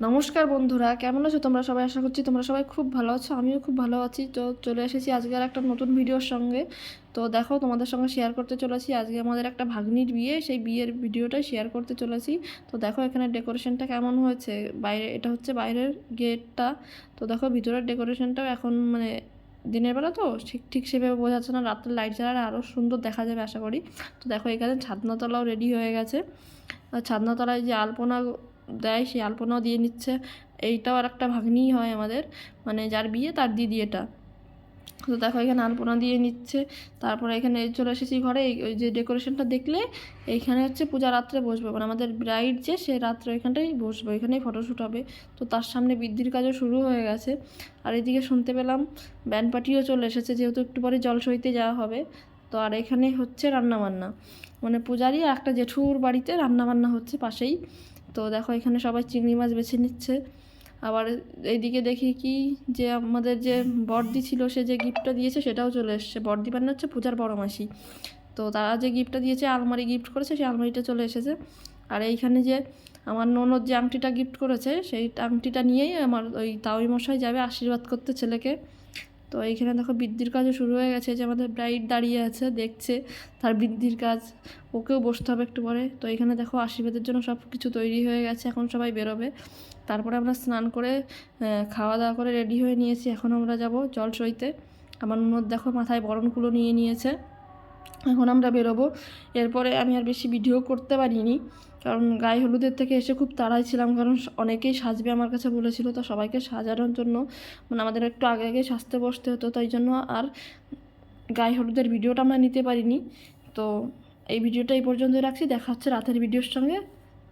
নমস্কার বন্ধুরা, কেমন আছো তোমরা সবাই? আশা করছি তোমরা সবাই খুব ভালো আছো। আমিও খুব ভালো আছি। তো চলে এসেছি আজকে আর একটা নতুন ভিডিওর সঙ্গে। তো দেখো, তোমাদের সঙ্গে শেয়ার করতে চলেছি আজকে আমাদের একটা ভাগ্নির বিয়ে, সেই বিয়ের ভিডিওটাই শেয়ার করতে চলেছি। তো দেখো এখানে ডেকোরেশনটা কেমন হয়েছে। বাইরে এটা হচ্ছে বাইরের গেটটা। তো দেখো ভিতরের ডেকোরেশনটাও এখন মানে দিনের বেলা তো ঠিক ঠিক সেভাবে বোঝা যাচ্ছে না, রাত্রে লাইট জ্বালালে আরও সুন্দর দেখা যাবে আশা করি। তো দেখো এখানে ছাদনাতলাও রেডি হয়ে গেছে। আর ছাদনাতলায় যে আলপনা দেয় সেই আলপনাও দিয়ে নিচ্ছে। এইটাও আর একটা ভাগ্নিই হয় আমাদের, মানে যার বিয়ে তার দিদি এটা। তো দেখো এখানে আলপনা দিয়ে নিচ্ছে। তারপরে এখানে চলে এসেছি ঘরে। ওই যে ডেকোরেশনটা দেখলে, এইখানে হচ্ছে পূজা রাত্রে বসবে, মানে আমাদের ব্রাইড যে সে রাত্রে ওইখানটাই বসবে, ওইখানেই ফটোশ্যুট হবে। তো তার সামনে বৃদ্ধির কাজও শুরু হয়ে গেছে। আর এদিকে শুনতে পেলাম ব্যান্ড পার্টিও চলে এসেছে, যেহেতু একটু পরে জল সইতে যাওয়া হবে। তো আর এখানে হচ্ছে রান্নাবান্না, মানে পূজারি আর একটা জেঠুর বাড়িতে রান্নাবান্না হচ্ছে পাশেই। তো দেখো এখানে সবাই চিংড়ি মাছ বেছে নিচ্ছে। আবার এইদিকে দেখি কি, যে আমাদের যে বড়দি ছিল সে যে গিফটটা দিয়েছে সেটাও চলে এসেছে। বড়দি মানে হচ্ছে পূজার বড় মাসি। তো তারা যে গিফটটা দিয়েছে, আলমারি গিফট করেছে, সেই আলমারিটা চলে এসেছে। আর এইখানে যে আমার ননদ যে আংটিটা গিফট করেছে, সেই আংটিটা নিয়েই আমার ওই তাওই মশাই যাবে আশীর্বাদ করতে ছেলেকে। তো এইখানে দেখো বৃদ্ধির কাজও শুরু হয়ে গেছে, যে আমাদের ব্রাইড দাঁড়িয়ে আছে দেখছে তার বৃদ্ধির কাজ। ওকেও বসতে হবে একটু পরে। তো এখানে দেখো আশীর্বাদের জন্য সব কিছু তৈরি হয়ে গেছে, এখন সবাই বেরোবে। তারপরে আমরা স্নান করে খাওয়া দাওয়া করে রেডি হয়ে নিয়েছি, এখন আমরা যাব জল সইতে। আমার ননদ দেখো মাথায় বরণকুলো নিয়ে নিয়েছে, এখন আমরা বেরোবো। এরপরে আমি আর বেশি ভিডিও করতে পারিনি, কারণ গায়ে হলুদের থেকে এসে খুব তাড়াই ছিলাম, কারণ অনেকেই সাজবে আমার কাছে বলেছিল। তো সবাইকে সাজানোর জন্য মানে আমাদের একটু আগে আগে সাজতে বসতে হতো, তাই জন্য আর গায়ে হলুদের ভিডিওটা আমরা নিতে পারিনি। তো এই ভিডিওটা এই পর্যন্ত রাখছি, দেখা হচ্ছে রাতের ভিডিওর সঙ্গে।